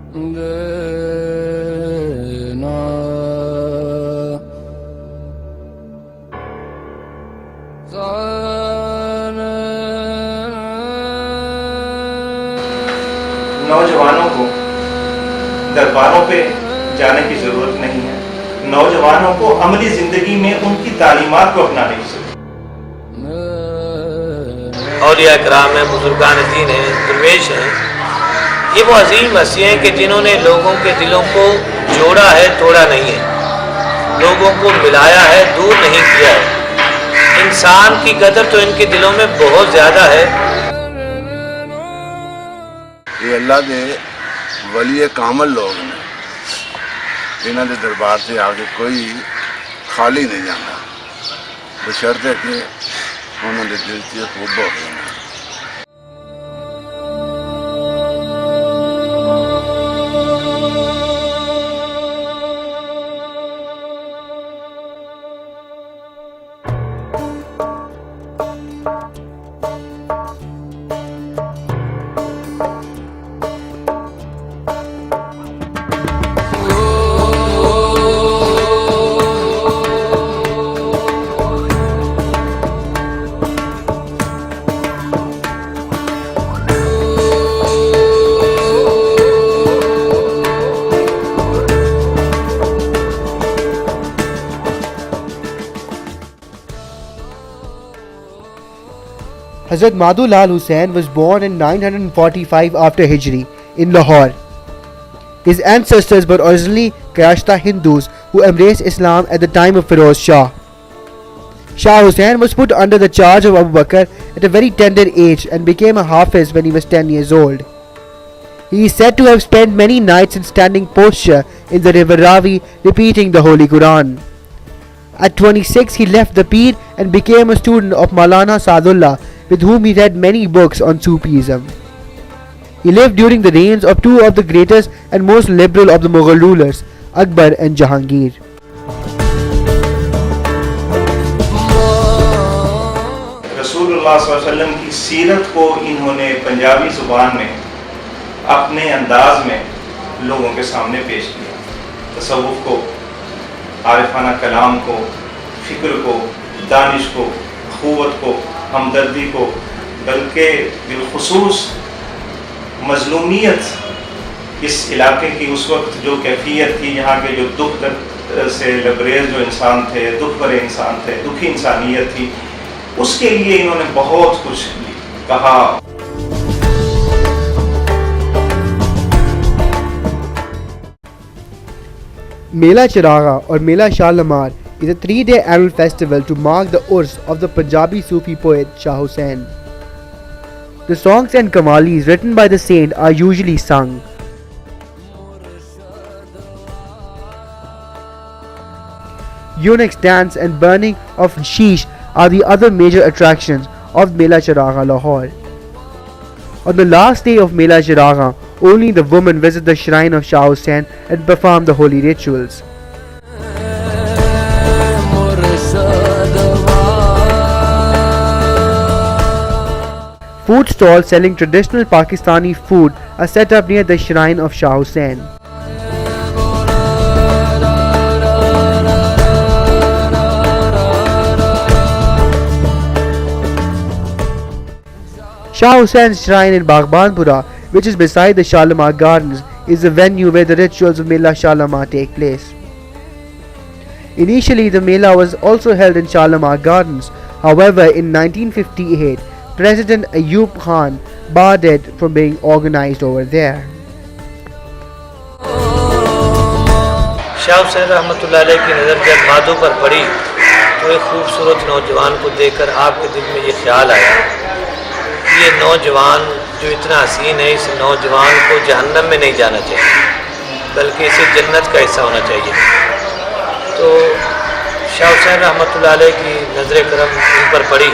नौजवानों को दरबारों पे जाने की जरूरत नहीं है। नौजवानों को अमली जिंदगी में उनकी तालीमात को अपनाने की जरूरत है। औलिया कराम हैं, बुजुर्गान दीन हैं, दरवेश हैं, ये वो अजीम हस्तियाँ हैं कि जिन्होंने लोगों के दिलों को जोड़ा है, तोड़ा नहीं है, लोगों को मिलाया है, दूर नहीं किया है। इंसान की कदर तो इनके दिलों में बहुत ज़्यादा है। ये अल्लाह के वली कामल लोग ने, इन्हों के दरबार से आके कोई खाली नहीं जाता, बशर्ते कि उन्होंने दिल से खूब हो गए। Hazrat Madhulal Hussain was born in 945 after Hijri in Lahore. His ancestors were originally Kashta Hindus who embraced Islam at the time of Firoz Shah. Shah Hussain was put under the charge of Abu Bakr at a very tender age and became a Hafiz when he was 10 years old. He is said to have spent many nights in standing posture in the river Ravi repeating the Holy Quran. At 26 he left the Peer and became a student of Maulana Sadullah, with whom he read many books on Sufism. He lived during the reigns of two of the greatest and most liberal of the Mughal rulers, Akbar and Jahangir. रसूलुल्लाह सल्लल्लाहु अलैहि वसल्लम की सीरत को इन्होंने पंजाबी ज़ुबान में अपने अंदाज में लोगों के सामने पेश किया। तसव्वुफ को, आरिफाना कलाम को, फ़िक्र को, दानिश को, अख़ुवत को, हमदर्दी को, बल्कि बिलखुसूस मज़लूमियत, इस इलाके की उस वक्त जो कैफियत थी, यहाँ के जो दुख दर्द से लबरेज जो इंसान थे, दुख भरे इंसान थे, दुखी इंसानियत थी, उसके लिए इन्होंने बहुत कुछ कहा। Mela Chiraga or Mela Shalamar is a 3-day annual festival to mark the Urs of the Punjabi Sufi poet Shah Hussain. The songs and qawwalis written by the saint are usually sung. Eunuchs dance and burning of sheesh are the other major attractions of Mela Chiraga Lahore. On the last day of Mela Chiraga, only the women visit the shrine of Shah Hussain and perform the holy rituals. Food stalls selling traditional Pakistani food are set up near the shrine of Shah Hussain. Shah Hussein's shrine in Baghbanpura, which is beside the Shalimar Gardens, is the venue where the rituals of Mela Shalimar take place. Initially, the Mela was also held in Shalimar Gardens. However, in 1958, President Ayub Khan barred it from being organized over there. Shah Hussain रहमतुल्लाह अलैह की नज़र जब मादों पर पड़ी तो एक खूबसूरत नौजवान को देखकर आपके दिल में ये ख्याल आया कि ये नौजवान जो इतना हसीन है, इस नौजवान को जहन्नम में नहीं जाना चाहिए बल्कि इसे जन्नत का हिस्सा होना चाहिए। तो शाह हुसैन रहमतुल्लाह अलैह की नज़र करम इन पर पड़ी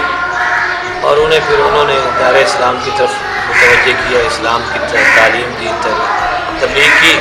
और उन्होंने दार इस्लाम की तरफ मुतवज्जे किया, इस्लाम की तरफ तालीम दी, तबलीग की।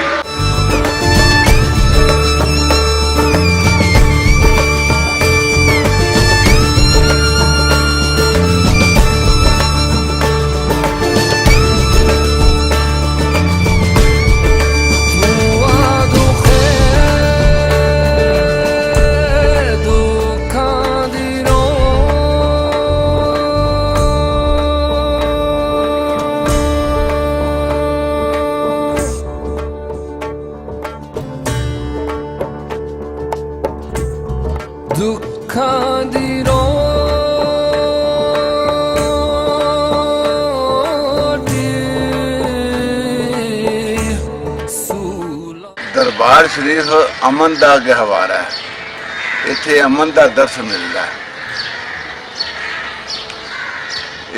दरबार शरीफ अमन का गहवारा है, इत्थे अमन का दर्श मिलता है।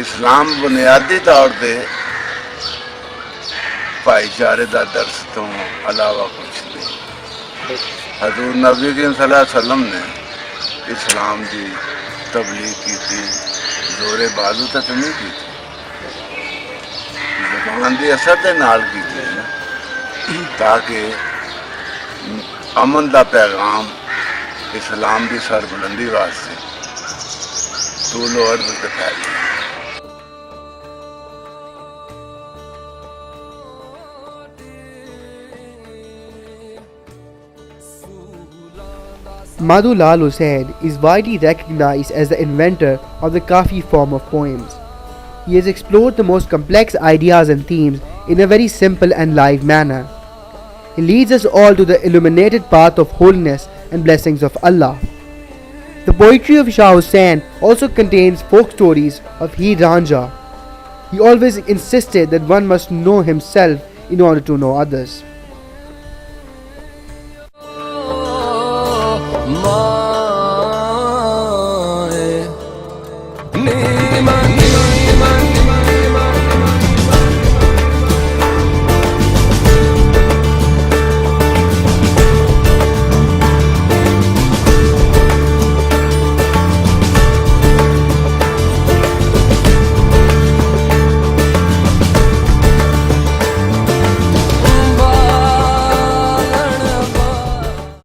इस्लाम बुनियादी तौर पर भाईचारे का दर्श तो अलावा कुछ नहीं। हजूर नबी करीम सल्लल्लाहु अलैहि वसल्लम ने इस्लाम की तबलीग की थी, जोरे बाजू तक नहीं की थी, ज़बान के असर के नाल की थी ना, ताकि अमन का पैगाम इस्लाम की सरबुलंदी वास्ते तूलो अर्ज़ ते फैले। Madhu Lal Hussain is widely recognized as the inventor of the Kafi form of poems. He has explored the most complex ideas and themes in a very simple and live manner. He leads us all to the illuminated path of holiness and blessings of Allah. The poetry of Shah Hussain also contains folk stories of Heer Ranjha. He always insisted that one must know himself in order to know others.